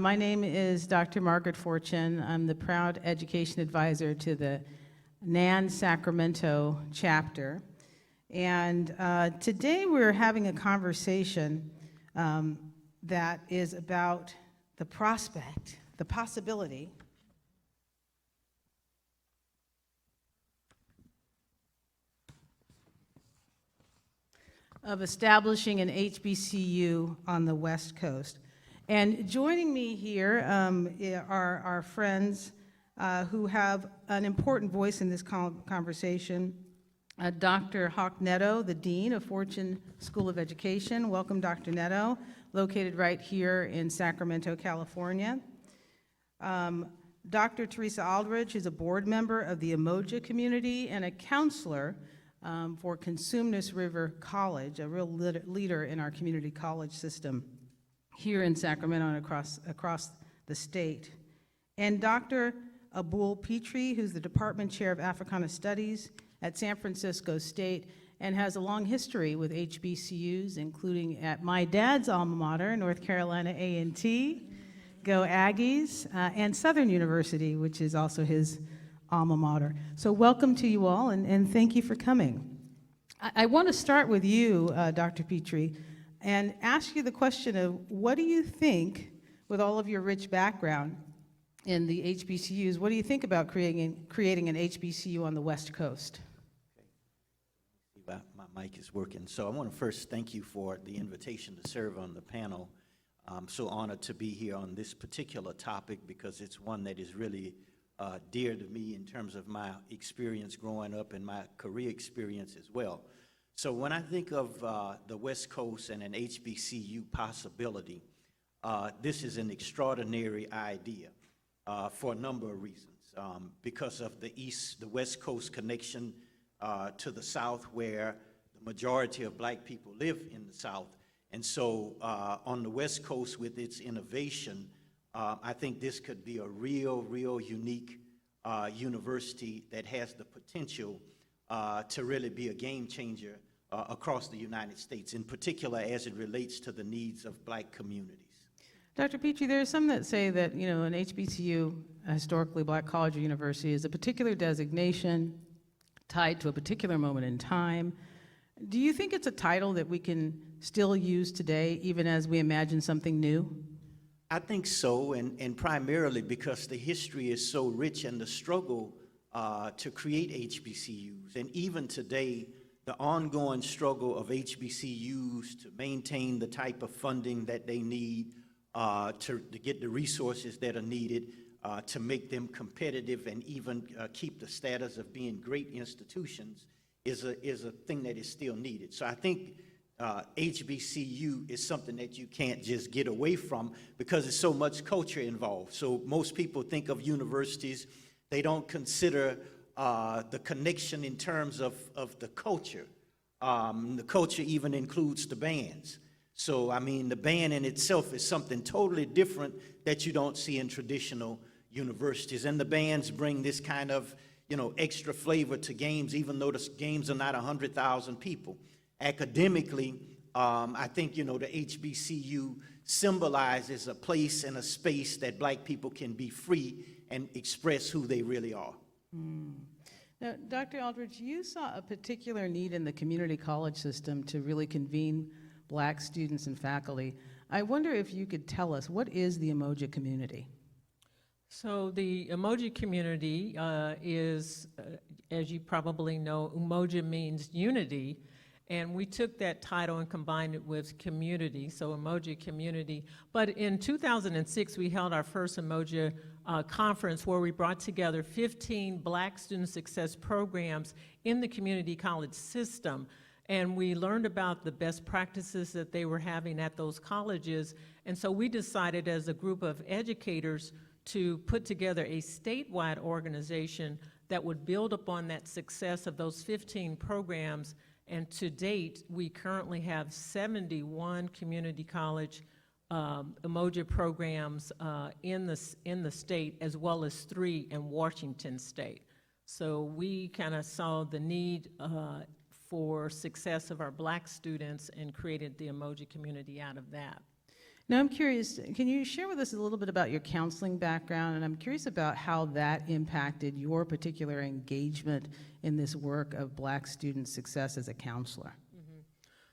My name is Dr. Margaret Fortune. I'm the proud education advisor to the NAN Sacramento chapter. And today we're having a conversation that is about the prospect, the possibility of establishing an HBCU on the West Coast. And joining me here are our friends who have an important voice in this conversation. Dr. Roque Neto, the Dean of Fortune School of Education. Welcome, Dr. Neto, located right here in Sacramento, California. Dr. Teresa Aldridge, who's a board member of the Umoja community and a counselor for Consumnes River College, a real leader in our community college system here in Sacramento and across the state. And Dr. Abul Pitre, who's the department chair of Africana Studies at San Francisco State and has a long history with HBCUs, including at my dad's alma mater, North Carolina A&T, Go Aggies, and Southern University, which is also his alma mater. So welcome to you all, and thank you for coming. I want to start with you, Dr. Pitre, and ask you the question of what do you think, with all of your rich background in the HBCUs, what do you think about creating an HBCU on the West Coast? Okay. My mic is working. So I want to first thank you for the invitation to serve on the panel. I'm so honored to be here on this particular topic because it's one that is really dear to me in terms of my experience growing up and my career experience as well. So when I think of the West Coast and an HBCU possibility, this is an extraordinary idea for a number of reasons. Because of the West Coast connection to the South, where the majority of black people live in the South. And so on the West Coast with its innovation, I think this could be a real unique university that has the potential to really be a game changer across the United States, in particular as it relates to the needs of black communities. Dr. Pitre, there are some that say that, you know, an HBCU, a historically black college or university, is a particular designation tied to a particular moment in time. Do you think it's a title that we can still use today, even as we imagine something new? I think so, and primarily because the history is so rich and the struggle to create HBCUs. And even today, the ongoing struggle of HBCUs to maintain the type of funding that they need, to get the resources that are needed, to make them competitive and even keep the status of being great institutions is a thing that is still needed. So I think HBCU is something that you can't just get away from because there's so much culture involved. So most people think of universities, they don't consider the connection in terms of the culture. The culture even includes the bands. So, I mean, the band in itself is something totally different that you don't see in traditional universities. And the bands bring this kind of, you know, extra flavor to games, even though the games are not 100,000 people. Academically, I think, you know, the HBCU symbolizes a place and a space that black people can be free and express who they really are. Now, Dr. Aldridge, you saw a particular need in the community college system to really convene black students and faculty. I wonder if you could tell us, what is the Umoja community? So the Umoja community is, as you probably know, Umoja means unity, and we took that title and combined it with community, so Umoja community. But in 2006, we held our first Umoja conference where we brought together 15 black student success programs in the community college system. And we learned about the best practices that they were having at those colleges. And so we decided as a group of educators to put together a statewide organization that would build upon that success of those 15 programs. And to date, we currently have 71 community college Umoja programs in the state, as well as 3 in Washington state. So we kind of saw the need for success of our black students and created the Umoja community out of that. Now, I'm curious, can you share with us a little bit about your counseling background? And I'm curious about how that impacted your particular engagement in this work of Black student success as a counselor.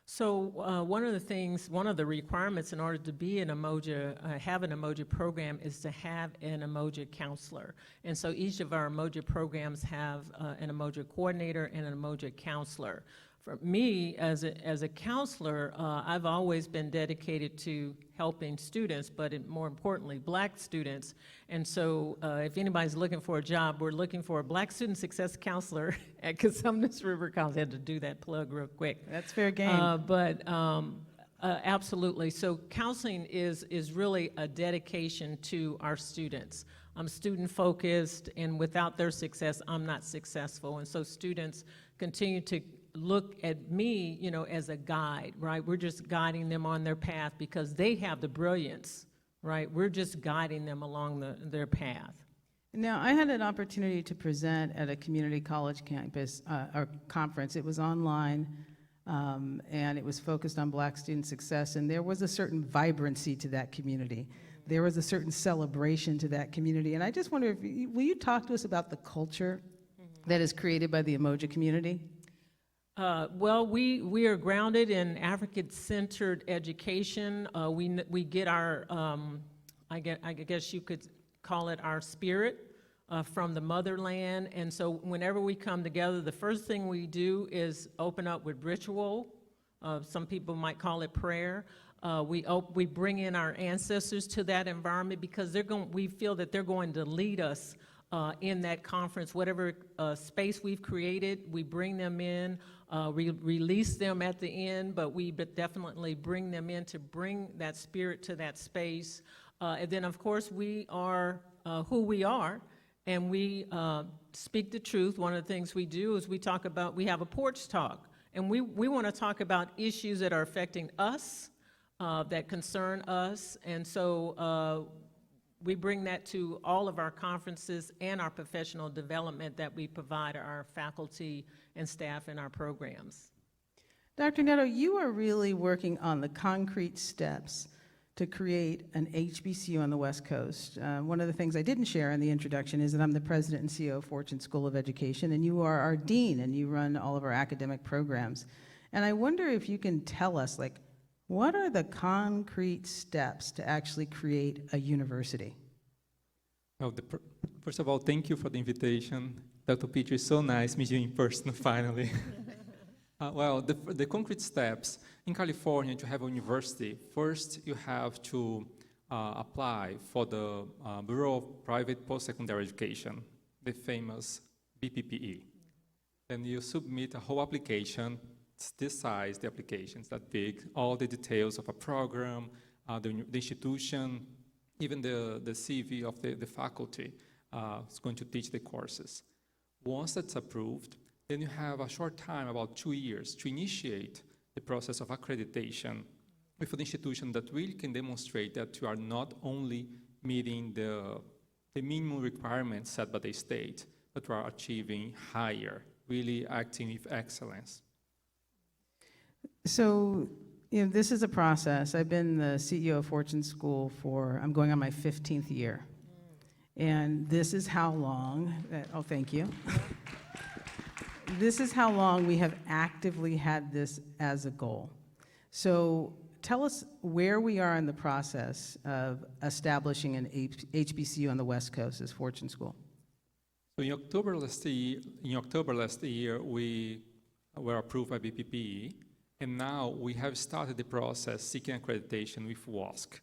So one of the requirements in order to be an Umoja, have an Umoja program is to have an Umoja counselor. And so each of our Umoja programs have an Umoja coordinator and an Umoja counselor. For me, as a counselor, I've always been dedicated to helping students, but more importantly, Black students. And so if anybody's looking for a job, we're looking for a Black student success counselor at Cosumnes River College. I had to do that plug real quick. That's fair game. Absolutely. So counseling is really a dedication to our students. I'm student focused, and without their success, I'm not successful. And so students continue to look at me, you know, as a guide, right? We're just guiding them on their path because they have the brilliance, right? We're just guiding them along their path. Now, I had an opportunity to present at a community college campus or conference. It was online, and it was focused on Black student success, and there was a certain vibrancy to that community. There was a certain celebration to that community, and I just wonder, will you talk to us about the culture that is created by the Umoja community? Well, we are grounded in African-centered education. We get our, I guess you could call it our spirit from the motherland. And so whenever we come together, the first thing we do is open up with ritual. Some people might call it prayer. We bring in our ancestors to that environment because we feel that they're going to lead us in that conference. Whatever space we've created, we bring them in. We release them at the end, but we definitely bring them in to bring that spirit to that space. And then, of course, we are who we are, and we speak the truth. One of the things we do is we have a porch talk, and we want to talk about issues that are affecting us, that concern us, and so we bring that to all of our conferences and our professional development that we provide our faculty and staff in our programs. Dr. Neto, you are really working on the concrete steps to create an HBCU on the West Coast. One of the things I didn't share in the introduction is that I'm the president and CEO of Fortune School of Education, and you are our dean, and you run all of our academic programs. And I wonder if you can tell us, like, what are the concrete steps to actually create a university? Well, first of all, thank you for the invitation. Dr. Pitre, is so nice meeting you in person finally. Well, the concrete steps in California to have a university, first you have to apply for the Bureau of Private Post-Secondary Education, the famous BPPE. Then you submit a whole application. It's this size, the application, it's that big, all the details of a program, the institution, even the CV of the faculty is going to teach the courses. Once that's approved, then you have a short time, about 2 years, to initiate the process of accreditation with an institution that really can demonstrate that you are not only meeting the minimum requirements set by the state, but you are achieving higher, really acting with excellence. So, you know, this is a process. I've been the CEO of Fortune School I'm going on my 15th year. And this is how long, oh, thank you. This is how long we have actively had this as a goal. So tell us where we are in the process of establishing an HBCU on the West Coast as Fortune School. So in October last year, we were approved by BPPE. And now we have started the process seeking accreditation with WASC.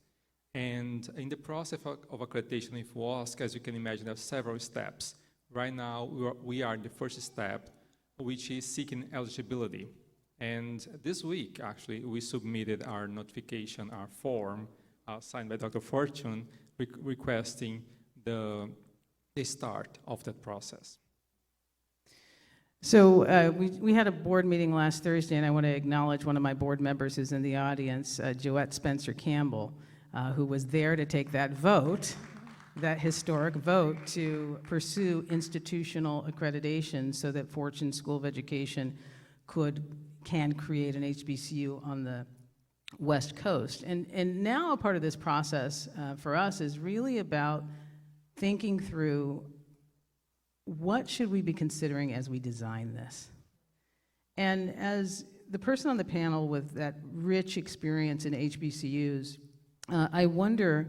And in the process of accreditation with WASC, as you can imagine, there are several steps. Right now, we are in the first step, which is seeking eligibility. And this week, actually, we submitted our notification, our form, signed by Dr. Fortune, requesting the start of that process. So we had a board meeting last Thursday, and I want to acknowledge one of my board members who's in the audience, Joette Spencer-Campbell, who was there to take that vote, that historic vote, to pursue institutional accreditation so that Fortune School of Education can create an HBCU on the West Coast. And now a part of this process for us is really about thinking through what should we be considering as we design this. And as the person on the panel with that rich experience in HBCUs, I wonder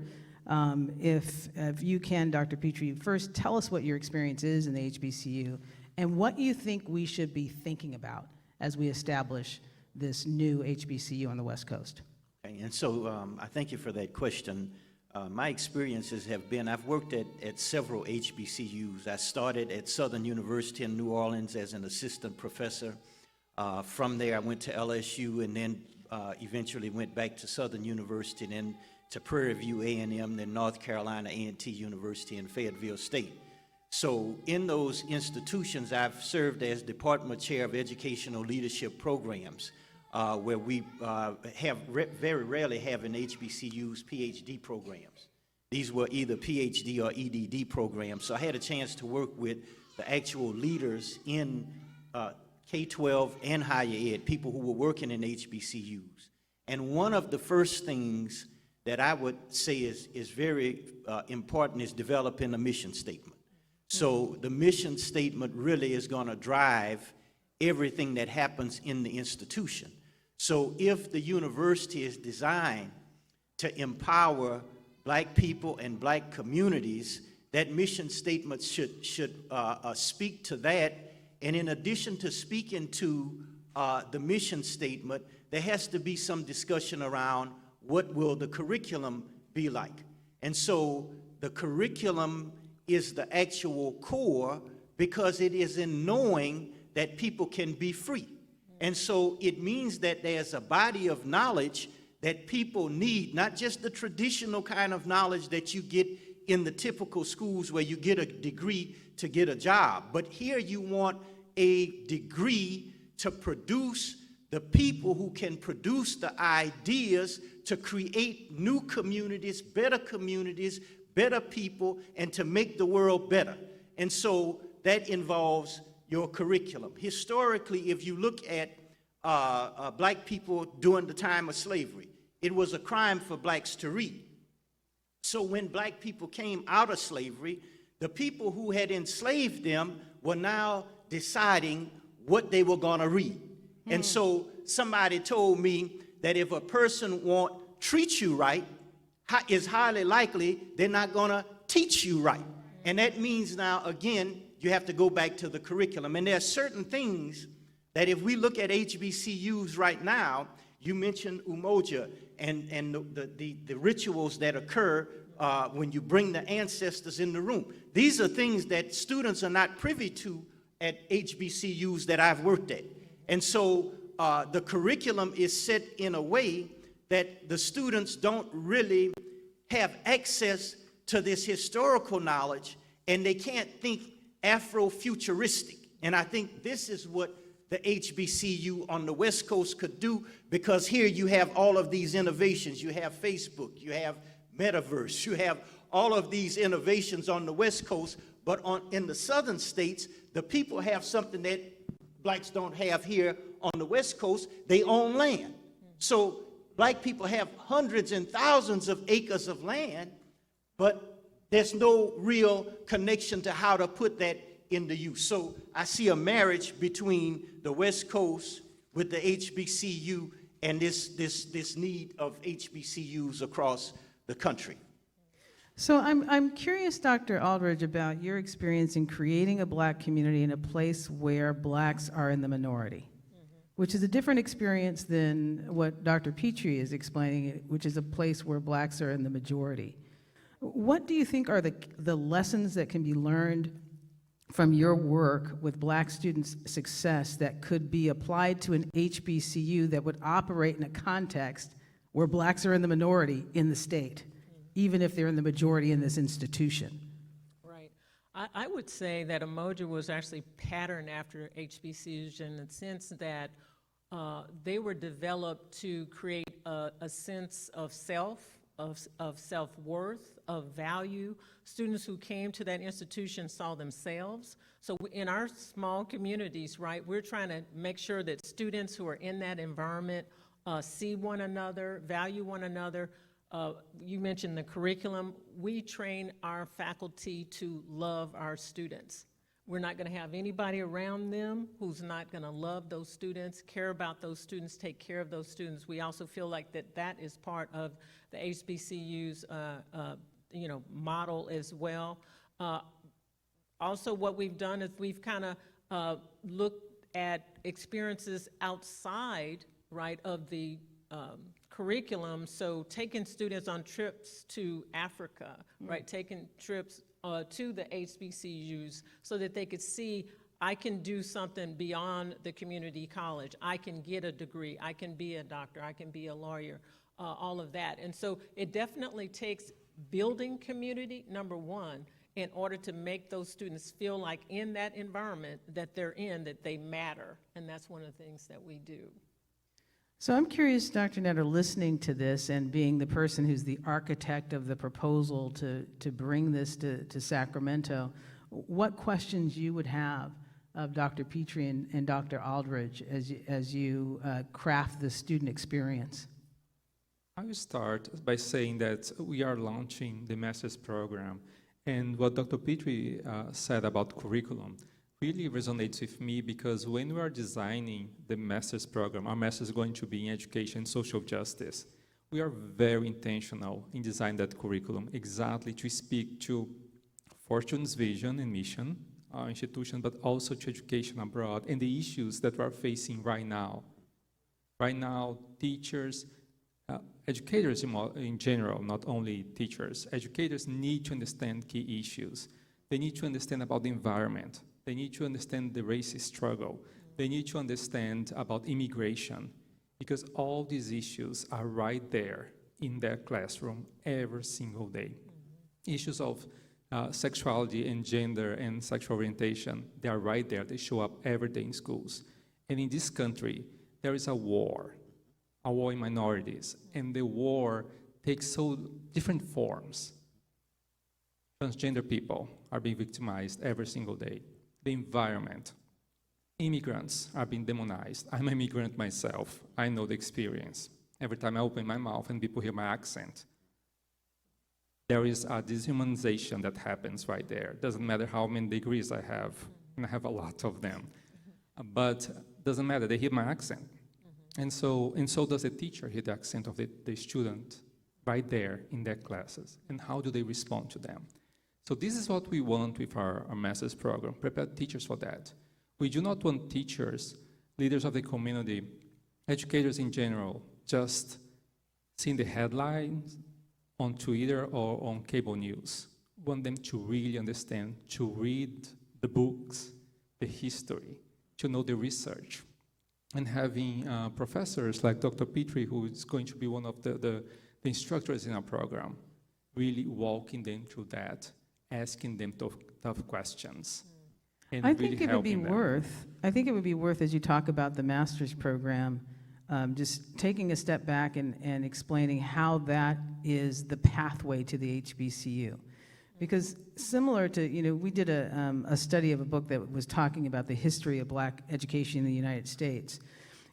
if you can, Dr. Pitre, first tell us what your experience is in the HBCU and what you think we should be thinking about as we establish this new HBCU on the West Coast. Okay, and so I thank you for that question. My experiences have been, I've worked at several HBCUs. I started at Southern University in New Orleans as an assistant professor. From there, I went to LSU and then eventually went back to Southern University and then to Prairie View A&M, then North Carolina A&T University and Fayetteville State. So in those institutions, I've served as Department Chair of Educational Leadership Programs, where we very rarely have in HBCUs PhD programs. These were either PhD or EDD programs. So I had a chance to work with the actual leaders in K-12 and higher ed, people who were working in HBCUs. And one of the first things that I would say is very important is developing a mission statement. So the mission statement really is going to drive everything that happens in the institution. So if the university is designed to empower Black people and Black communities, that mission statement should speak to that. And in addition to speaking to the mission statement, there has to be some discussion around what will the curriculum be like. And so the curriculum is the actual core because it is in knowing that people can be free. And so it means that there's a body of knowledge that people need, not just the traditional kind of knowledge that you get in the typical schools where you get a degree to get a job. But here you want a degree to produce the people who can produce the ideas to create new communities, better people, and to make the world better. And so that involves your curriculum. Historically, if you look at Black people during the time of slavery, it was a crime for Blacks to read. So when Black people came out of slavery, the people who had enslaved them were now deciding what they were going to read. And so somebody told me that if a person won't treat you right, it's highly likely they're not going to teach you right. And that means now, again, you have to go back to the curriculum. And there are certain things that if we look at HBCUs right now, you mentioned Umoja and the rituals that occur when you bring the ancestors in the room. These are things that students are not privy to at HBCUs that I've worked at. And so the curriculum is set in a way that the students don't really have access to this historical knowledge, and they can't think Afrofuturistic. And I think this is what the HBCU on the West Coast could do, because here you have all of these innovations. You have Facebook, you have Metaverse, you have all of these innovations on the West Coast, but in the southern states, the people have something that Blacks don't have here on the West Coast. They own land. So Black people have hundreds and thousands of acres of land, but there's no real connection to how to put that into use. So I see a marriage between the West Coast with the HBCU and this need of HBCUs across the country. So I'm curious, Dr. Aldridge, about your experience in creating a Black community in a place where Blacks are in the minority, which is a different experience than what Dr. Pitre is explaining, which is a place where Blacks are in the majority. What do you think are the lessons that can be learned from your work with Black students' success that could be applied to an HBCU that would operate in a context where Blacks are in the minority in the state, even if they're in the majority in this institution? Right. I would say that Umoja was actually patterned after HBCUs in the sense that they were developed to create a sense of self, of self-worth, of value. Students who came to that institution saw themselves. So in our small communities, right, we're trying to make sure that students who are in that environment see one another, value one another. You mentioned the curriculum. We train our faculty to love our students. We're not going to have anybody around them who's not going to love those students, care about those students, take care of those students. We also feel like that is part of the HBCU's model as well. Also, what we've done is we've kind of looked at experiences outside, right, of the curriculum. So taking students on trips to Africa, right, taking trips to the HBCUs so that they could see, I can do something beyond the community college. I can get a degree. I can be a doctor. I can be a lawyer, all of that. And so it definitely takes building community, number one, in order to make those students feel like in that environment that they're in, that they matter. And that's one of the things that we do. So I'm curious, Dr. Neto, listening to this and being the person who's the architect of the proposal to bring this to Sacramento, what questions you would have of Dr. Pitre and Dr. Aldridge as you craft the student experience? I will start by saying that we are launching the master's program, and what Dr. Pitre said about curriculum really resonates with me, because when we are designing the master's program, our master's is going to be in education and social justice. We are very intentional in designing that curriculum exactly to speak to Fortune's vision and mission, our institution, but also to education abroad and the issues that we are facing right now. Right now, teachers, educators in general, not only teachers, educators need to understand key issues. They need to understand about the environment. They need to understand the racist struggle. They need to understand about immigration, because all these issues are right there in their classroom every single day. Issues of sexuality and gender and sexual orientation, they are right there. They show up every day in schools. And in this country, there is a war in minorities, and the war takes so different forms. Transgender people are being victimized every single day. The environment. Immigrants are being demonized. I'm an immigrant myself. I know the experience. Every time I open my mouth and people hear my accent, there is a dehumanization that happens right there. Doesn't matter how many degrees I have, and I have a lot of them. But doesn't matter, they hear my accent. And so does the teacher hear the accent of the student right there in their classes. And how do they respond to them? So this is what we want with our master's program, prepare teachers for that. We do not want teachers, leaders of the community, educators in general, just seeing the headlines on Twitter or on cable news. We want them to really understand, to read the books, the history, to know the research. And having professors like Dr. Pitre, who is going to be one of the instructors in our program, really walking them through that, asking them tough questions. And I really think it would be worth, as you talk about the master's program, just taking a step back and explaining how that is the pathway to the HBCU. Because similar to, we did a study of a book that was talking about the history of black education in the United States.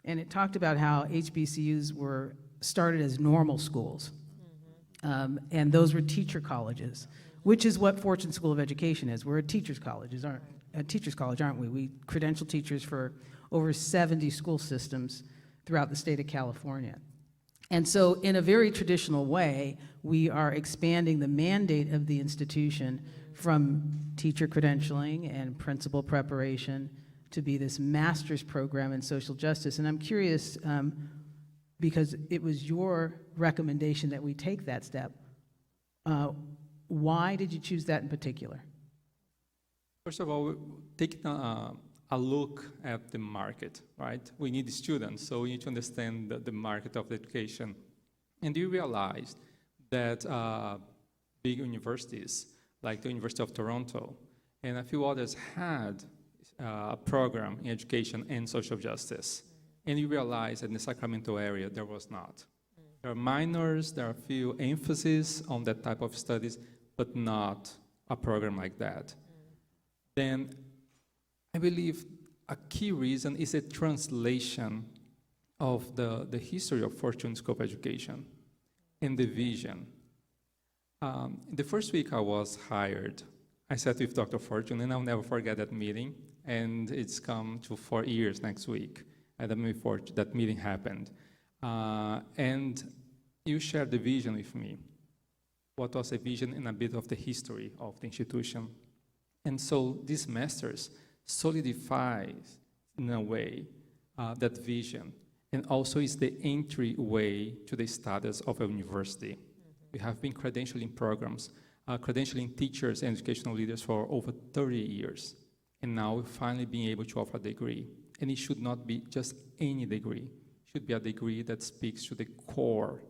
And it talked about how HBCUs were started as normal schools. And those were teacher colleges, which is what Fortune School of Education is. We're a teacher's college, aren't we? We credential teachers for over 70 school systems throughout the state of California. And so in a very traditional way, we are expanding the mandate of the institution from teacher credentialing and principal preparation to be this master's program in social justice. And I'm curious, because it was your recommendation that we take that step, why did you choose that in particular? First of all, taking a look at the market, right? We need students, so we need to understand the market of education. And we realized that big universities, like the University of Toronto, and a few others had a program in education and social justice. And we realized that in the Sacramento area, there was not. There are minors, there are a few emphasis on that type of studies, but not a program like that. Then I believe a key reason is a translation of the history of Fortune School of Education and the vision. The first week I was hired, I sat with Dr. Fortune, and I'll never forget that meeting, and it's come to 4 years next week, and that meeting happened. And you shared the vision with me. What was the vision and a bit of the history of the institution. And so this master's solidifies, in a way, that vision, and also is the entryway to the status of a university. We have been credentialing programs, credentialing teachers and educational leaders for over 30 years. And now we're finally being able to offer a degree. And it should not be just any degree. It should be a degree that speaks to the core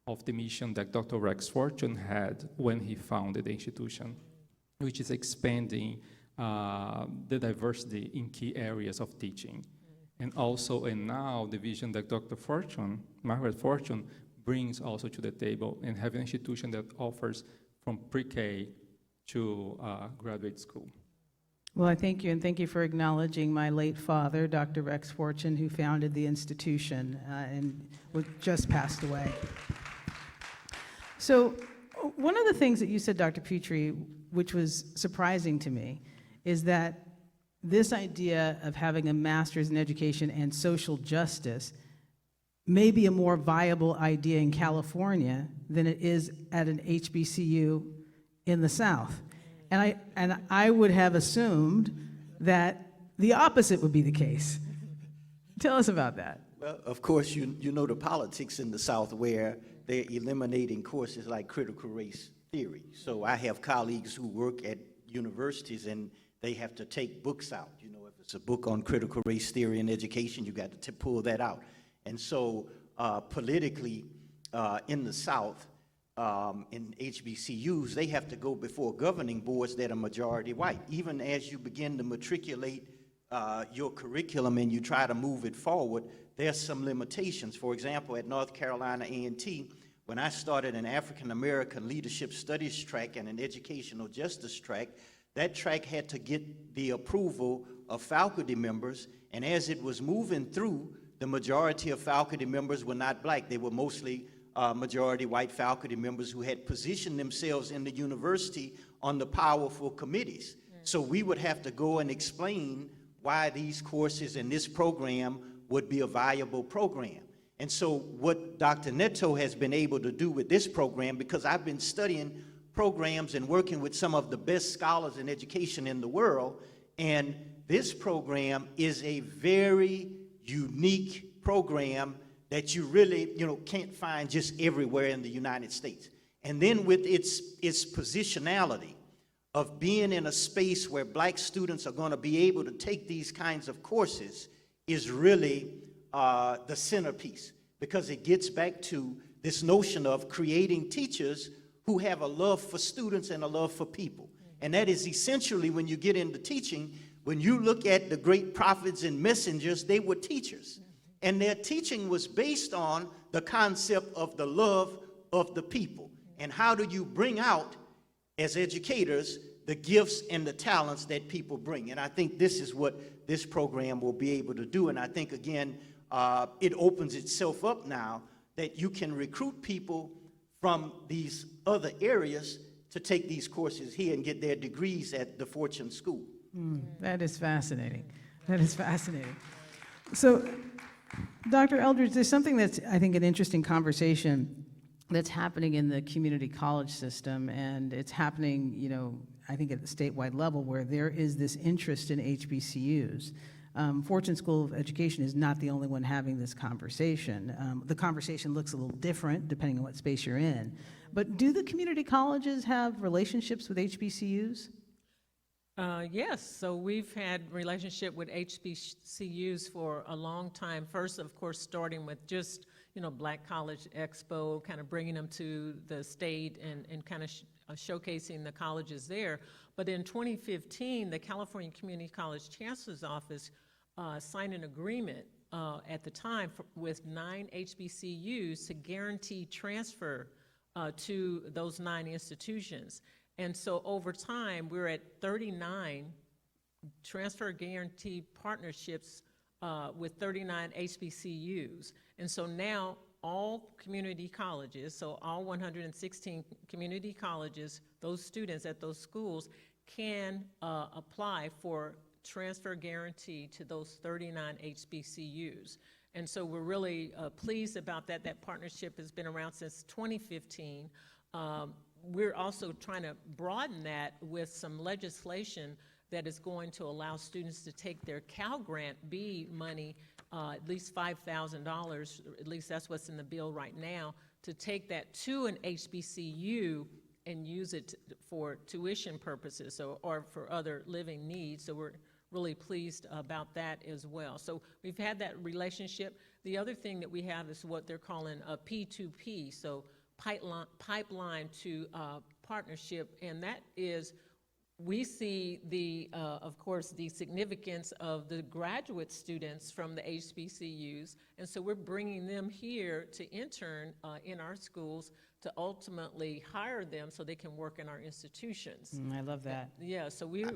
of the mission that Dr. Rex Fortune had when he founded the institution, which is expanding the diversity in key areas of teaching. And also, and now, the vision that Dr. Fortune, Margaret Fortune, brings also to the table, and have an institution that offers from pre-K to graduate school. Well, I thank you, and thank you for acknowledging my late father, Dr. Rex Fortune, who founded the institution and just passed away. So one of the things that you said, Dr. Pitre, which was surprising to me, is that this idea of having a master's in education and social justice may be a more viable idea in California than it is at an HBCU in the South. And I would have assumed that the opposite would be the case. Tell us about that. Well, of course, you know the politics in the South where they're eliminating courses like critical race theory. So I have colleagues who work at universities and they have to take books out. You know, if it's a book on critical race theory in education, you got to pull that out. And so politically in the South, in HBCUs, they have to go before governing boards that are majority white. Even as you begin to matriculate your curriculum and you try to move it forward, there's some limitations. For example, at North Carolina A&T, when I started an African American leadership studies track and an educational justice track, that track had to get the approval of faculty members, and as it was moving through, the majority of faculty members were not black. They were mostly majority white faculty members who had positioned themselves in the university on the powerful committees. So we would have to go and explain why these courses and this program would be a viable program. And so what Dr. Neto has been able to do with this program, because I've been studying programs and working with some of the best scholars in education in the world, and this program is a very unique program that you really, can't find just everywhere in the United States. And then with its positionality of being in a space where black students are going to be able to take these kinds of courses is really the centerpiece, because it gets back to this notion of creating teachers who have a love for students and a love for people. And that is essentially, when you get into teaching, when you look at the great prophets and messengers, they were teachers. And their teaching was based on the concept of the love of the people. And how do you bring out, as educators, the gifts and the talents that people bring? And I think this is what this program will be able to do. And I think, again, it opens itself up now that you can recruit people from these other areas to take these courses here and get their degrees at the Fortune School. That is fascinating. That is fascinating. So, Dr. Aldridge, there's something that's, I think, an interesting conversation that's happening in the community college system, and it's happening, I think at the statewide level, where there is this interest in HBCUs. Fortune School of Education is not the only one having this conversation. The conversation looks a little different depending on what space you're in. But do the community colleges have relationships with HBCUs? Yes, so we've had relationship with HBCUs for a long time. First, of course, starting with just, Black College Expo, kind of bringing them to the state and kind of showcasing the colleges there. But in 2015, the California Community College Chancellor's Office signed an agreement at the time with 9 HBCUs to guarantee transfer to those 9 institutions. And so over time, we're at 39 transfer guarantee partnerships with 39 HBCUs. And so now all community colleges, so all 116 community colleges, those students at those schools can apply for transfer guarantee to those 39 HBCUs. And so we're really pleased about that. That partnership has been around since 2015. We're also trying to broaden that with some legislation that is going to allow students to take their Cal Grant B money, at least $5,000, at least that's what's in the bill right now, to take that to an HBCU and use it for tuition purposes or for other living needs. So we're really pleased about that as well. So we've had that relationship. The other thing that we have is what they're calling a P2P, so pipeline to partnership, and that is, we see the, of course, the significance of the graduate students from the HBCUs, and so we're bringing them here to intern in our schools to ultimately hire them so they can work in our institutions. I love that. Yeah, so we're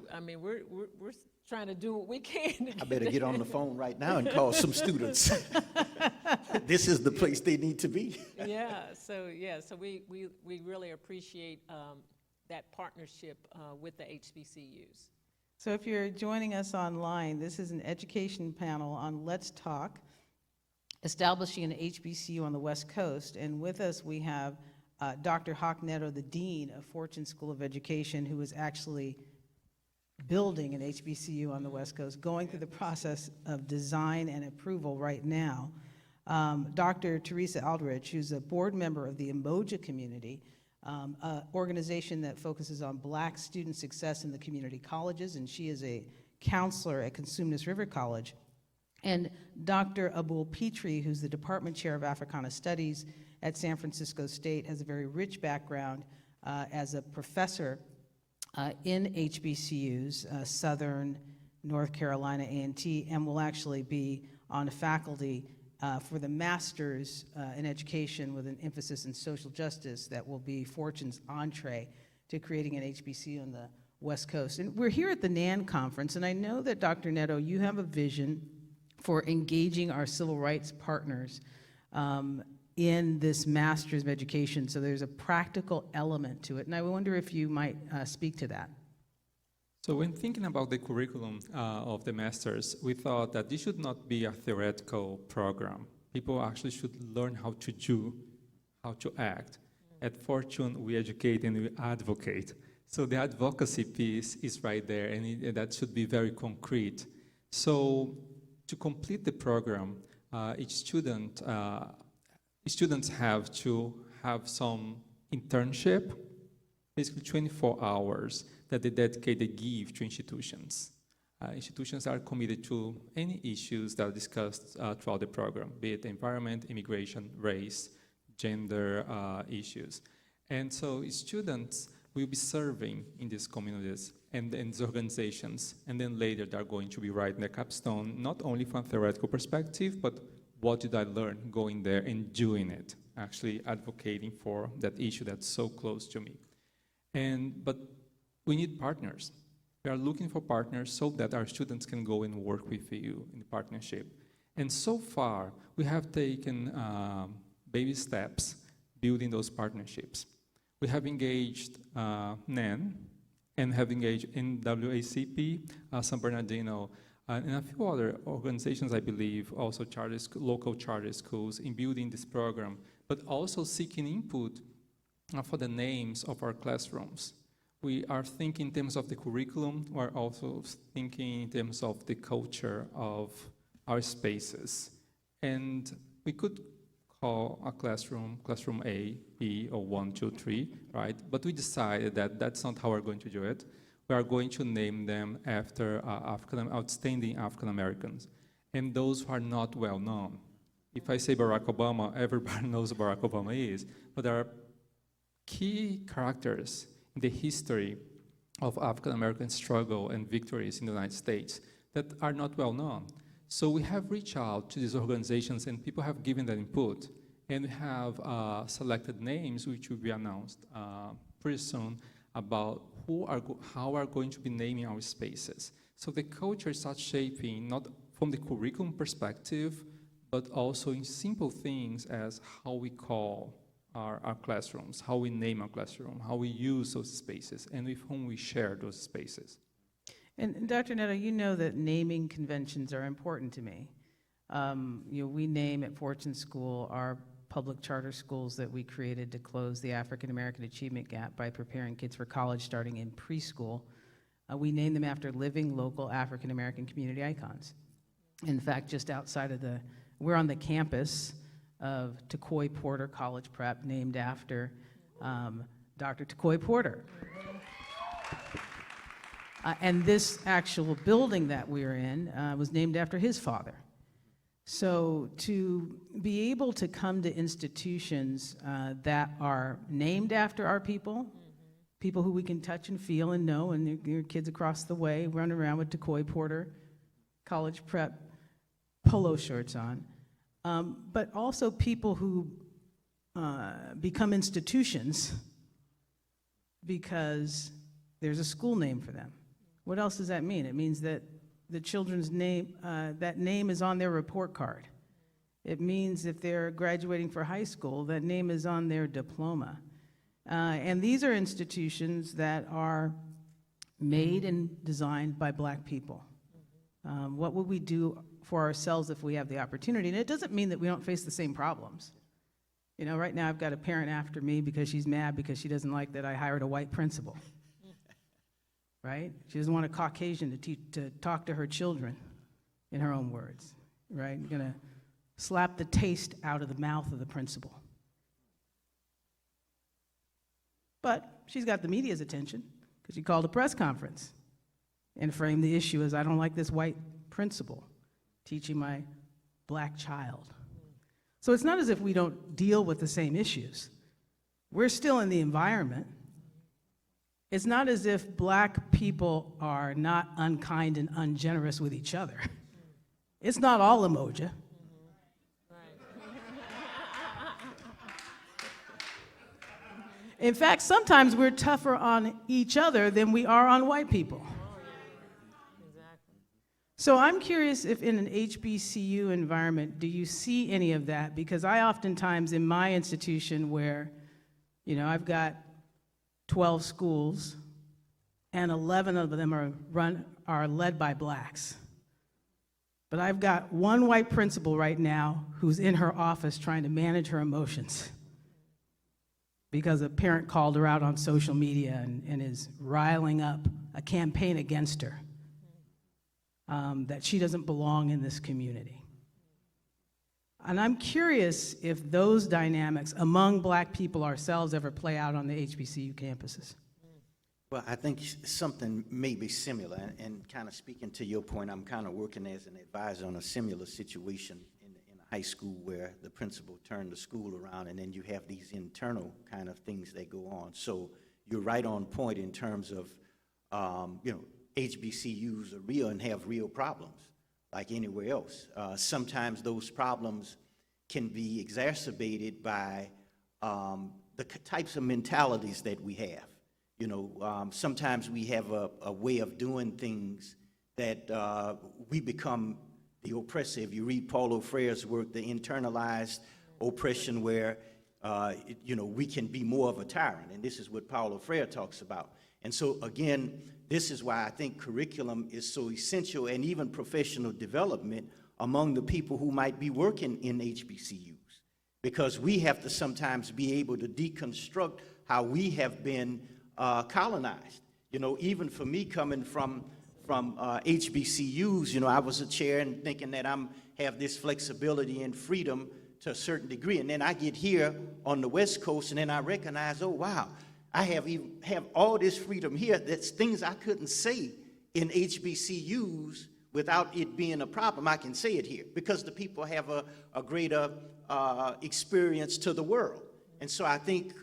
trying to do what we can. I better get on the phone right now and call some students. This is the place they need to be. So we really appreciate that partnership with the HBCUs. So if you're joining us online, this is an education panel on Let's Talk, establishing an HBCU on the West Coast. And with us, we have Dr. Neto, the Dean of Fortune School of Education, who is actually building an HBCU on the West Coast, going through the process of design and approval right now. Dr. Teresa Aldridge, who's a board member of the Umoja community, an organization that focuses on Black student success in the community colleges, and she is a counselor at Consumnes River College. And Dr. Abul Pitre, who's the department chair of Africana Studies at San Francisco State, has a very rich background as a professor in HBCUs, Southern, North Carolina A&T, and will actually be on faculty for the master's in education with an emphasis in social justice that will be Fortune's entree to creating an HBCU on the West Coast. And we're here at the NAN conference, and I know that Dr. Neto, you have a vision for engaging our civil rights partners in this master's of education, so there's a practical element to it. And I wonder if you might speak to that. So when thinking about the curriculum of the masters, we thought that this should not be a theoretical program. People actually should learn how to do, how to act. At Fortune, we educate and we advocate. So the advocacy piece is right there, and that should be very concrete. So to complete the program, students have to have some internship, basically 24 hours, that they dedicate, they give to institutions. Institutions are committed to any issues that are discussed throughout the program, be it environment, immigration, race, gender issues. And so students will be serving in these communities and in these organizations, and then later they're going to be writing the capstone, not only from a theoretical perspective, but what did I learn going there and doing it, actually advocating for that issue that's so close to me. But we need partners. We are looking for partners so that our students can go and work with you in partnership. And so far, we have taken baby steps building those partnerships. We have engaged NAN and have engaged NAACP, San Bernardino, and a few other organizations, I believe, also local charter schools in building this program, but also seeking input for the names of our classrooms. We are thinking in terms of the curriculum. We're also thinking in terms of the culture of our spaces. And we could call a classroom A, B, or 1, 2, 3, right? But we decided that that's not how we're going to do it. We are going to name them after outstanding African Americans, and those who are not well known. If I say Barack Obama, everybody knows who Barack Obama is, but there are key characters in the history of African American struggle and victories in the United States that are not well known. So we have reached out to these organizations, and people have given that input, and we have selected names which will be announced pretty soon about how we're going to be naming our spaces. So the culture starts shaping not from the curriculum perspective, but also in simple things as how we call our classrooms, how we name our classroom, how we use those spaces, and with whom we share those spaces. And Dr. Neto, you know that naming conventions are important to me. We name at Fortune School our public charter schools that we created to close the African American achievement gap by preparing kids for college starting in preschool. We name them after living local African American community icons. In fact, just outside of we're on the campus of Takoi Porter College Prep, named after Dr. Takoi Porter. And this actual building that we're in was named after his father. So to be able to come to institutions that are named after our people, people who we can touch and feel and know, and your kids across the way running around with Takoi Porter College Prep polo shirts on, but also people who become institutions because there's a school name for them. What else does that mean? It means that the children's name, that name is on their report card. It means if they're graduating for high school, that name is on their diploma. And these are institutions that are made and designed by Black people. What would we do for ourselves if we have the opportunity? And it doesn't mean that we don't face the same problems. You know, right now I've got a parent after me because she's mad because she doesn't like that I hired a white principal. Right? She doesn't want a Caucasian to talk to her children, in her own words, right? You're gonna slap the taste out of the mouth of the principal. But she's got the media's attention because she called a press conference and framed the issue as, I don't like this white principal teaching my Black child. So it's not as if we don't deal with the same issues. We're still in the environment. It's not as if Black people are not unkind and ungenerous with each other. It's not all Umoja. In fact, sometimes we're tougher on each other than we are on white people. So I'm curious if in an HBCU environment, do you see any of that? Because I oftentimes in my institution where, I've got 12 schools, and 11 of them are led by Blacks. But I've got one white principal right now who's in her office trying to manage her emotions because a parent called her out on social media and is riling up a campaign against her, that she doesn't belong in this community. And I'm curious if those dynamics among Black people ourselves ever play out on the HBCU campuses. Well, I think something may be similar, and kind of speaking to your point, I'm kind of working as an advisor on a similar situation in a high school where the principal turned the school around, and then you have these internal kind of things that go on. So you're right on point in terms of, HBCUs are real and have real problems like anywhere else. Sometimes those problems can be exacerbated by the types of mentalities that we have. Sometimes we have a way of doing things that we become the oppressor. If you read Paulo Freire's work, the internalized oppression where, we can be more of a tyrant. And this is what Paulo Freire talks about. And so, again, this is why I think curriculum is so essential, and even professional development among the people who might be working in HBCUs. Because we have to sometimes be able to deconstruct how we have been colonized. Even for me coming from HBCUs, I was a chair and thinking that have this flexibility and freedom to a certain degree. And then I get here on the West Coast and then I recognize, oh, wow, I have all this freedom here. That's things I couldn't say in HBCUs without it being a problem. I can say it here because the people have a greater experience to the world. And so I think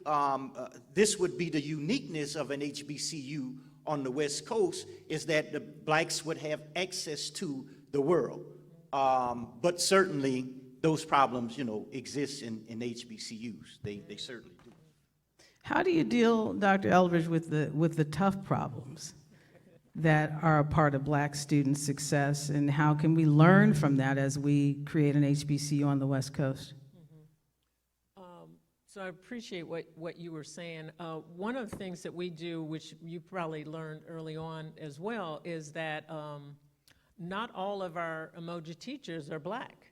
this would be the uniqueness of an HBCU on the West Coast, is that the Blacks would have access to the world. But certainly those problems, exist in HBCUs. They certainly do. How do you deal, Dr. Aldridge, with the tough problems? that are a part of Black student success, and how can we learn from that as we create an HBCU on the West Coast? So I appreciate what you were saying. One of the things that we do, which you probably learned early on as well, is that not all of our Umoja teachers are Black.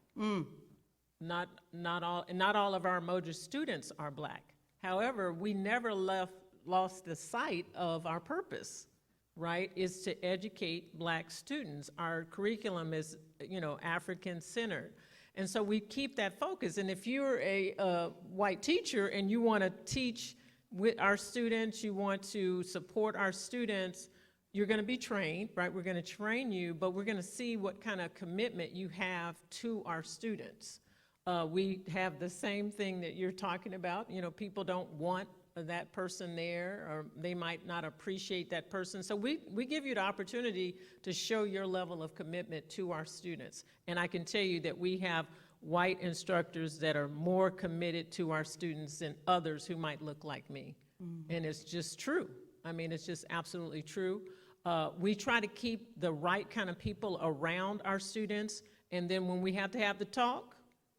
Not all of our Umoja students are Black. However, we never lost the sight of our purpose, right? Is to educate Black students. Our curriculum is, African-centered. And so we keep that focus. And if you're a white teacher and you want to teach with our students, you want to support our students, you're going to be trained, right? We're going to train you, but we're going to see what kind of commitment you have to our students. We have the same thing that you're talking about. People don't want that person there, or they might not appreciate that person. So we give you the opportunity to show your level of commitment to our students. And I can tell you that we have white instructors that are more committed to our students than others who might look like me. And it's just true. I mean, it's just absolutely true. We try to keep the right kind of people around our students, and then when we have to have the talk,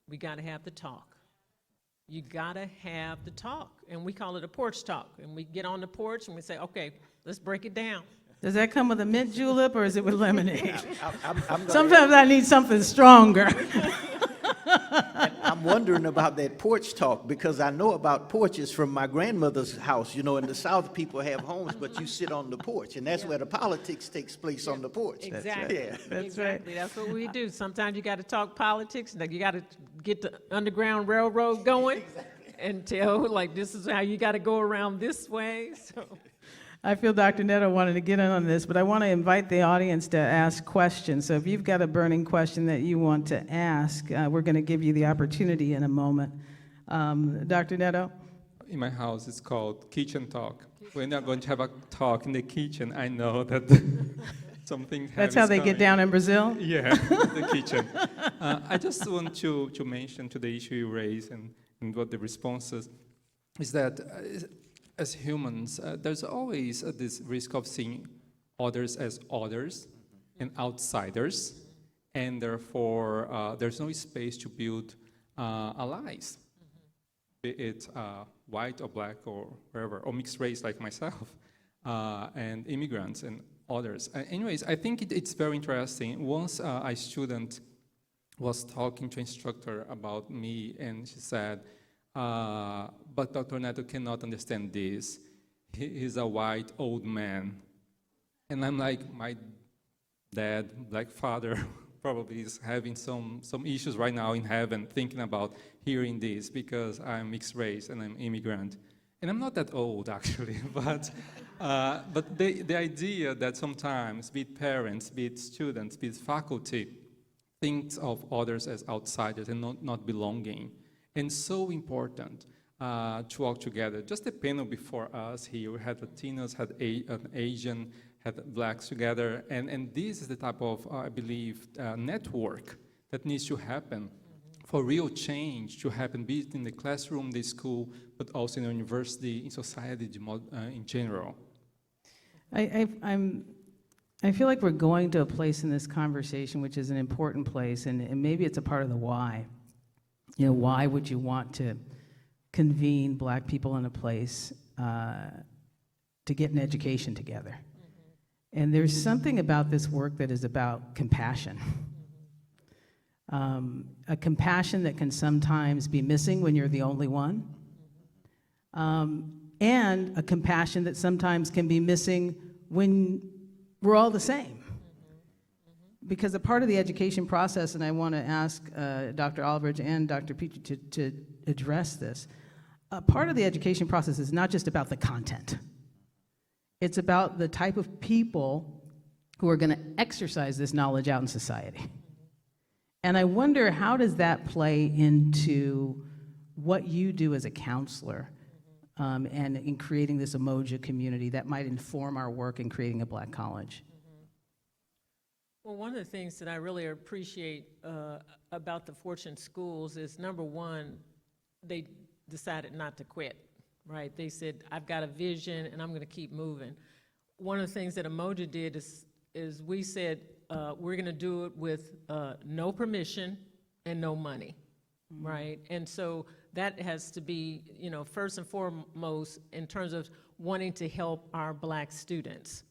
we got to have the talk. You gotta have the talk, and we call it a porch talk. And we get on the porch and we say, okay, let's break it down. Does that come with a mint julep, or is it with lemonade? I'm Sometimes I need something stronger. I'm wondering about that porch talk, because I know about porches from my grandmother's house. In the South, people have homes, but you sit on the porch, and that's where the politics takes place, on the porch. Exactly. Yeah. That's Exactly. That's what we do. Sometimes you got to talk politics. Like, you got to get the Underground Railroad going and tell, like, this is how you got to go around this way. So. I feel Dr. Neto wanted to get in on this, but I want to invite the audience to ask questions. So if you've got a burning question that you want to ask, we're going to give you the opportunity in a moment. Dr. Neto? In my house, it's called kitchen talk. We're not going to have a talk in the kitchen. I know that something heavy That's how they is get coming. doas in Brazil? Yeah, the kitchen. I just want to mention to the issue you raised and what the responses is that as humans, there's always this risk of seeing others as others and outsiders, and therefore there's no space to build allies, be it white or Black or wherever, or mixed race like myself, and immigrants and others. Anyways, I think it's very interesting. Once a student was talking to an instructor about me, and she said, but Dr. Neto cannot understand this. He's a white old man. And I'm like, my dad, Black father, probably is having some issues right now in heaven thinking about hearing this, because I'm mixed race and I'm immigrant. And I'm not that old, actually, but the idea that sometimes, be it parents, be it students, be it faculty, thinks of others as outsiders and not belonging. And so important to walk together. Just the panel before us here, we had Latinos, had an Asian, had Blacks together, and this is the type of, I believe, network that needs to happen for real change to happen, be it in the classroom, the school, but also in the university, in society in general. I feel like we're going to a place in this conversation which is an important place, and maybe it's a part of the why. Why would you want to convene Black people in a place to get an education together? And there's something about this work that is about compassion. A compassion that can sometimes be missing when you're the only one, and a compassion that sometimes can be missing when we're all the same. Because a part of the education process, and I want to ask Dr. Aldridge and Dr. Pitre to address this, a part of the education process is not just about the content. It's about the type of people who are going to exercise this knowledge out in society. And I wonder, how does that play into what you do as a counselor and in creating this Umoja community that might inform our work in creating a Black college? Well, one of the things that I really appreciate about the Fortune schools is, number one, they decided not to quit, right? They said, I've got a vision and I'm going to keep moving. one of the things that Umoja did is we said, we're gonna do it with no permission and no money, right? And so that has to be, you know, first and foremost in terms of wanting to help our Black students.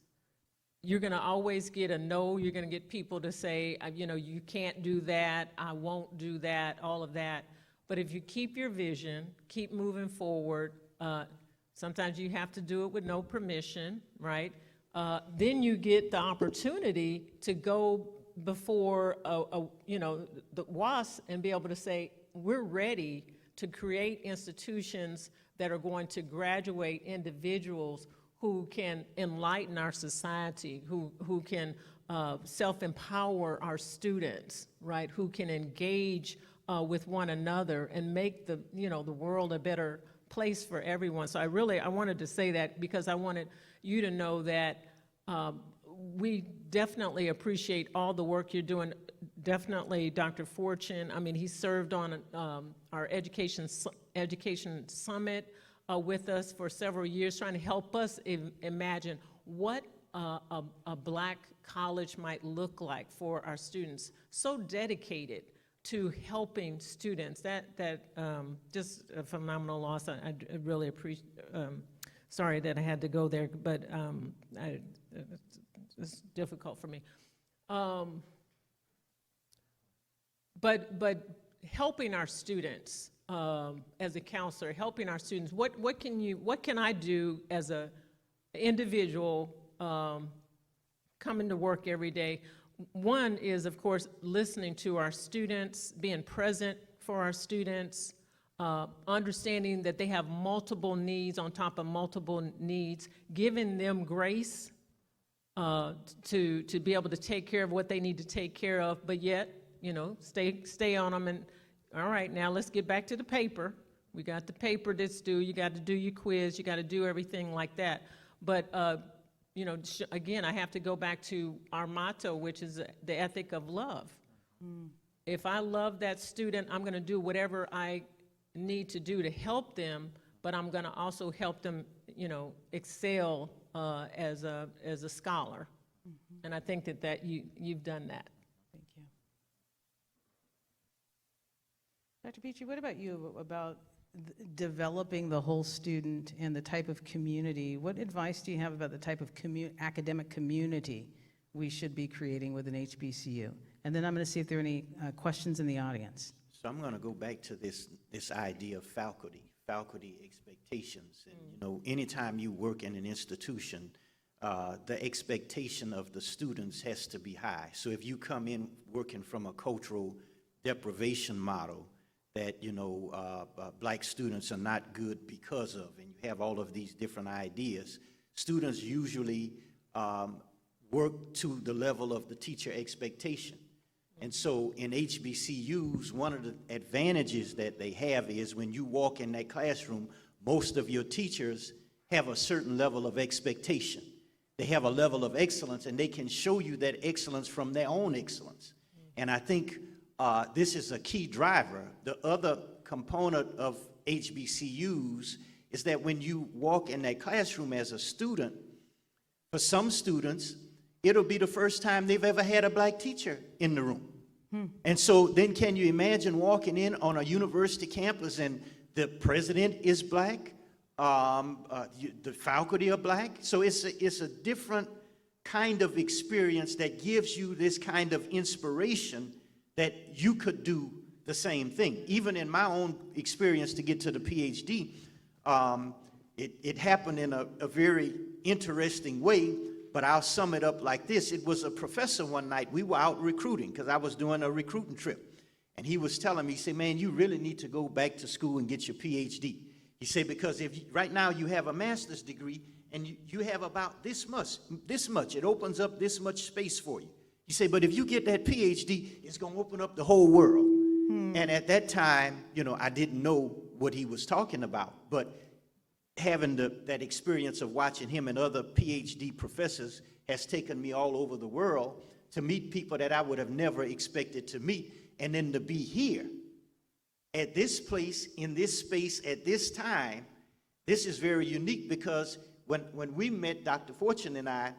You're gonna always get a no, you're gonna get people to say, you know, you can't do that, I won't do that, all of that. But if you keep your vision, keep moving forward, sometimes you have to do it with no permission, right? Then you get the opportunity to go before, you know, the WAS and be able to say, we're ready to create institutions that are going to graduate individuals who can enlighten our society, who can self-empower our students, right? Who can engage with one another and make the, you know, the world a better place for everyone. So I wanted to say that because I wanted you to know that we definitely appreciate all the work you're doing. Definitely Dr. Fortune, I mean, he served on our education summit with us for several years, trying to help us imagine what a Black college might look like for our students. So dedicated to helping students. That just a phenomenal loss. I really appreciate. Sorry that I had to go there, but it's difficult for me. But helping our students as a counselor, helping our students. What can I do as a individual coming to work every day? One is, of course, listening to our students, being present for our students, understanding that they have multiple needs on top of multiple needs, giving them grace to be able to take care of what they need to take care of, but yet, you know, stay on them. And all right, now let's get back to the paper. We got the paper that's due. You got to do your quiz. You got to do everything like that. But you know, again, I have to go back to our motto, which is the ethic of love. If I love that student, I'm going to do whatever I need to do to help them, but I'm going to also help them, you know, excel as a scholar. And I think that you've done that. Thank you. Dr. Pitre, what about you, about developing the whole student and the type of community? What advice do you have about the type of academic community we should be creating with an HBCU? And then I'm going to see if there are any questions in the audience. So I'm going to go back to this idea of faculty expectations. And, you know, anytime you work in an institution, the expectation of the students has to be high. So if you come in working from a cultural deprivation model that, you know, Black students are not good because of, and you have all of these different ideas, students usually work to the level of the teacher expectation. And so in HBCUs, one of the advantages that they have is when you walk in that classroom, most of your teachers have a certain level of expectation. They have a level of excellence, and they can show you that excellence from their own excellence. And I think this is a key driver. The other component of HBCUs is that when you walk in that classroom as a student, for some students, it'll be the first time they've ever had a Black teacher in the room. And so then can you imagine walking in on a university campus and the president is Black, the faculty are Black? So it's a different kind of experience that gives you this kind of inspiration that you could do the same thing. Even in my own experience to get to the PhD, it happened in a very interesting way, but I'll sum it up like this. It was a professor one night, we were out recruiting because I was doing a recruiting trip. And he was telling me, he said, man, you really need to go back to school and get your PhD. He said, because right now you have a master's degree and you have about this much, it opens up this much space for you. He said, but if you get that PhD, it's going to open up the whole world. And at that time, you know, I didn't know what he was talking about, but having that experience of watching him and other PhD professors has taken me all over the world to meet people that I would have never expected to meet, and then to be here at this place, in this space, at this time. This is very unique because when we met, Dr. Fortune and I,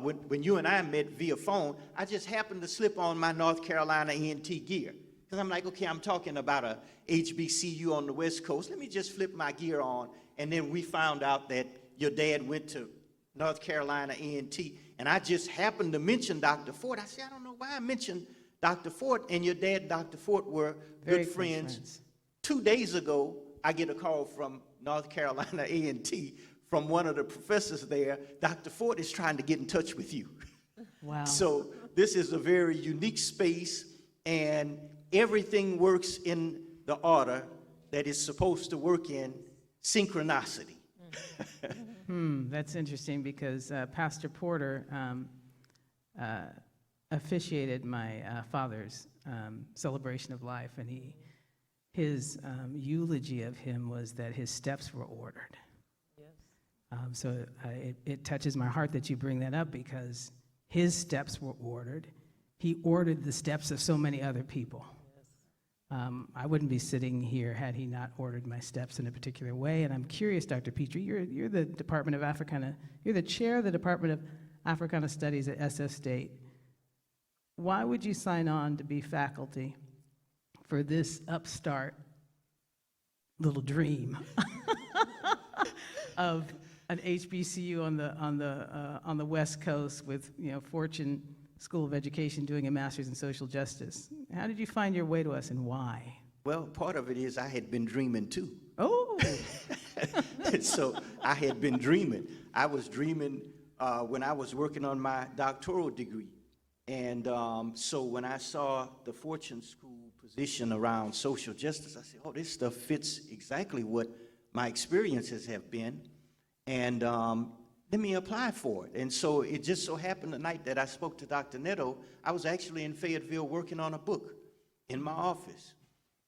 when you and I met via phone, I just happened to slip on my North Carolina A&T gear. Because I'm like, okay, I'm talking about a HBCU on the West Coast. Let me just flip my gear on. And then we found out that your dad went to North Carolina A&T. And I just happened to mention Dr. Ford. I said, I don't know why I mentioned Dr. Ford. And your dad, Dr. Ford, were Very good close friends. 2 days ago, I get a call from North Carolina A&T from one of the professors there. Dr. Ford is trying to get in touch with you. Wow. So this is a very unique space, and everything works in the order that it's supposed to work in, synchronicity. That's interesting because Pastor Porter officiated my father's celebration of life, and his eulogy of him was that his steps were ordered. So it touches my heart that you bring that up because his steps were ordered. He ordered the steps of so many other people. I wouldn't be sitting here had he not ordered my steps in a particular way. And I'm curious, Dr. Pitre, you're the Department of Africana, you're the chair of the Department of Africana Studies at SF State. Why would you sign on to be faculty for this upstart little dream of an HBCU on the West Coast with, Fortune School of Education doing a master's in social justice? How did you find your way to us, and why? Well, part of it is I had been dreaming too. Oh, So I had been dreaming. I was dreaming when I was working on my doctoral degree. And so when I saw the Fortune School position around social justice, I said, oh, this stuff fits exactly what my experiences have been. And let me apply for it. And so it just so happened the night that I spoke to Dr. Neto, I was actually in Fayetteville working on a book in my office.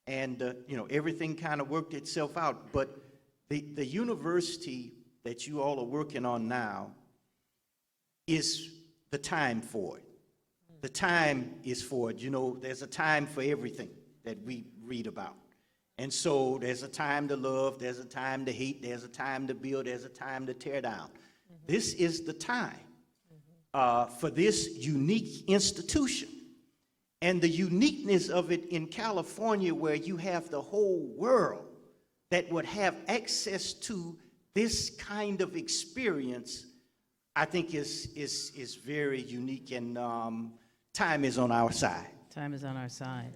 And, everything kind of worked itself out. But the university that you all are working on now is the time for it. The time is for it. There's a time for everything that we read about. And so there's a time to love, there's a time to hate, there's a time to build, there's a time to tear down. This is the time for this unique institution. And the uniqueness of it in California, where you have the whole world that would have access to this kind of experience, I think is very unique, and time is on our side. time is on our side.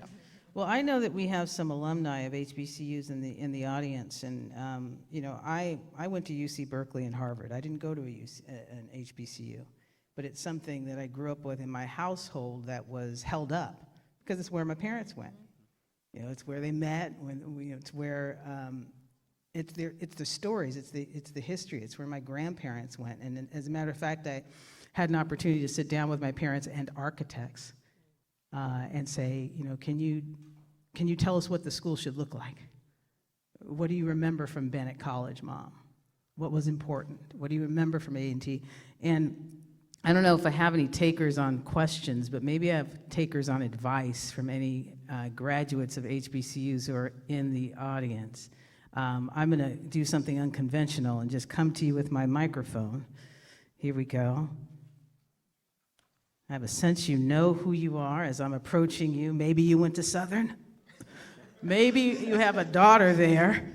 Well, I know that we have some alumni of HBCUs in the audience, and I went to UC Berkeley and Harvard. I didn't go to an HBCU, but it's something that I grew up with in my household that was held up because it's where my parents went. It's where they met. It's where it's the stories. It's the history. It's where my grandparents went. And as a matter of fact, I had an opportunity to sit down with my parents and architects and say, can you tell us what the school should look like? What do you remember from Bennett College, Mom? What was important? What do you remember from A&T? And I don't know if I have any takers on questions, but maybe I have takers on advice from any graduates of HBCUs who are in the audience. I'm going to do something unconventional and just come to you with my microphone. Here we go. I have a sense you know who you are as I'm approaching you. Maybe you went to Southern. Maybe you have a daughter there.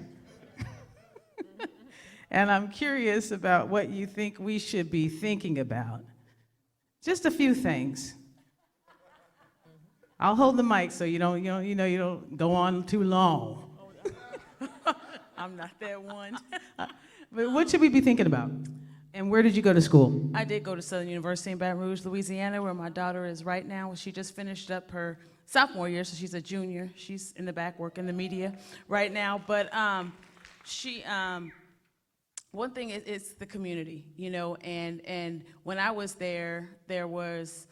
And I'm curious about what you think we should be thinking about. Just a few things. I'll hold the mic so you don't go on too long. I'm not that one. But what should we be thinking about? And where did you go to school? I did go to Southern University in Baton Rouge, Louisiana, where my daughter is right now. She just finished up her sophomore year, so she's a junior. She's in the back working the media right now. But one thing is the community, and when I was there was,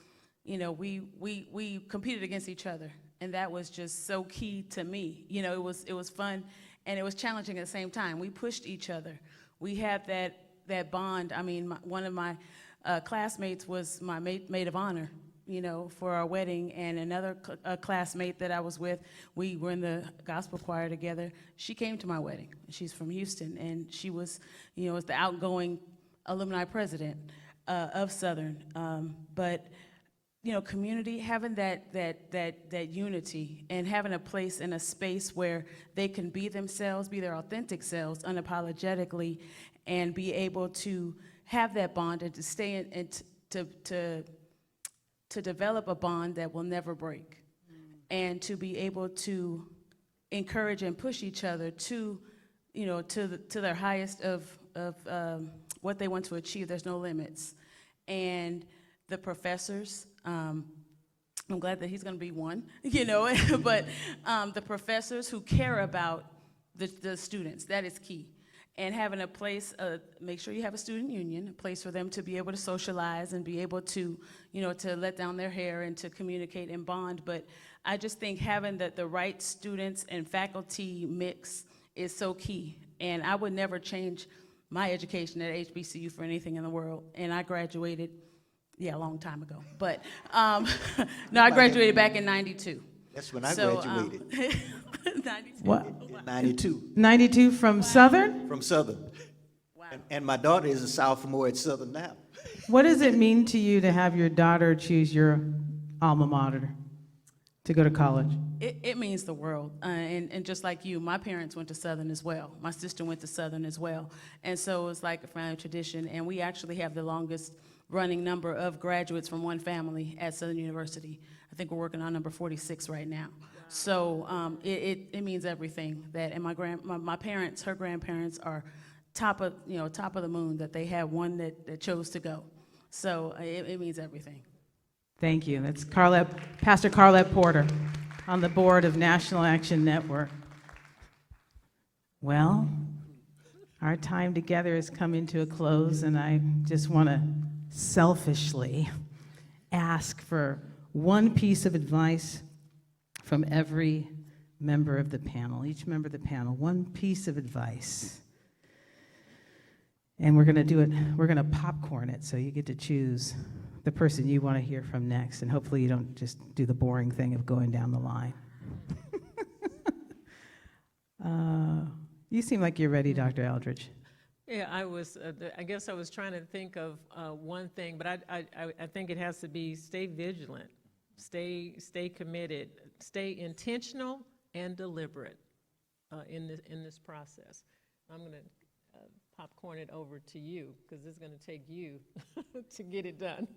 we competed against each other, and that was just so key to me. It was fun, and it was challenging at the same time. We pushed each other. We had that bond. I mean, one of my classmates was my maid of honor, for our wedding, and another classmate that I was with, we were in the gospel choir together. She came to my wedding. She's from Houston, and she was, was the outgoing alumni president of Southern. But community, having that unity and having a place and a space where they can be themselves, be their authentic selves unapologetically, and be able to have that bond and to stay in, and to develop a bond that will never break, and to be able to encourage and push each other to their highest of what they want to achieve. There's no limits. And the professors, I'm glad that he's going to be one, but the professors who care about the students, that is key. And having a place, make sure you have a student union, a place for them to be able to socialize and be able to, to let down their hair and to communicate and bond. But I just think having the right students and faculty mix is so key. And I would never change my education at HBCU for anything in the world. And I graduated, a long time ago. But, no, I graduated back in 92. That's when I graduated. 92. What? 92. 92 from Southern? From Southern. Wow. And my daughter is a sophomore at Southern now. What does it mean to you to have your daughter choose your alma mater to go to college? It means the world. And just like you, my parents went to Southern as well. My sister went to Southern as well. And so it's like a family tradition. And we actually have the longest running number of graduates from one family at Southern University. I think we're working on number 46 right now. Wow. So it means everything. And my parents, her grandparents are top of the moon that they had one that chose to go. So it means everything. Thank you. That's Pastor Carlette Porter on the board of National Action Network. Well, our time together is coming to a close, and I just want to selfishly ask for one piece of advice from every member of the panel, each member of the panel, one piece of advice. And we're going to do it, we're going to popcorn it, so you get to choose the person you want to hear from next, and hopefully you don't just do the boring thing of going down the line. You seem like you're ready, Dr. Aldridge. Yeah, I guess I was trying to think of one thing, but I think it has to be stay vigilant, stay committed, stay intentional and deliberate in this process. I'm going to popcorn it over to you, because it's going to take you to get it done.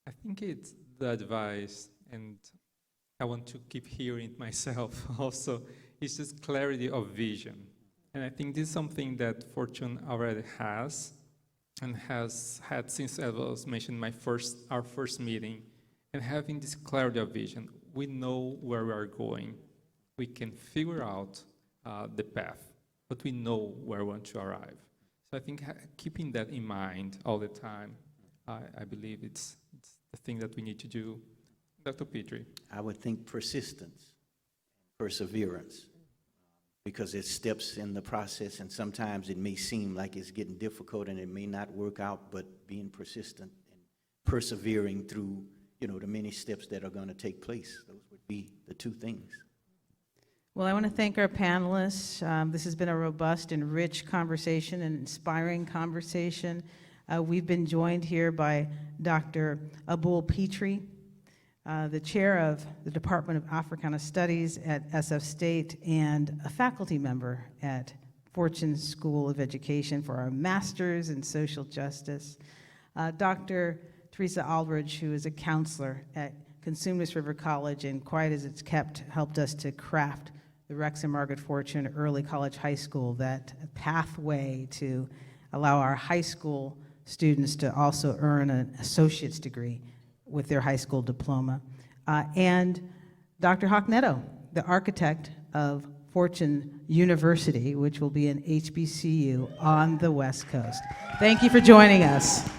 I think it's the advice, and I want to keep hearing it myself also, it's just clarity of vision. And I think this is something that Fortune already has, and has had since, as was mentioned, our first meeting. And having this clarity of vision, we know where we are going. We can figure out the path, but we know where we want to arrive. So I think keeping that in mind all the time, I believe it's the thing that we need to do. Dr. Pitre. I would think persistence, perseverance, because it's steps in the process, and sometimes it may seem like it's getting difficult and it may not work out, but being persistent and persevering through, the many steps that are going to take place. Those would be the two things. Well, I want to thank our panelists. This has been a robust and rich conversation, an inspiring conversation. We've been joined here by Dr. Abul Pitre, the chair of the Department of Africana Studies at SF State and a faculty member at Fortune School of Education for our Masters in Social Justice. Dr. Teresa Aldridge, who is a counselor at Consumnes River College and quiet as it's kept, helped us to craft the Rex and Margaret Fortune Early College High School, that pathway to allow our high school students to also earn an associate's degree with their high school diploma. And Dr. Neto, the architect of Fortune University, which will be an HBCU on the West Coast. Thank you for joining us.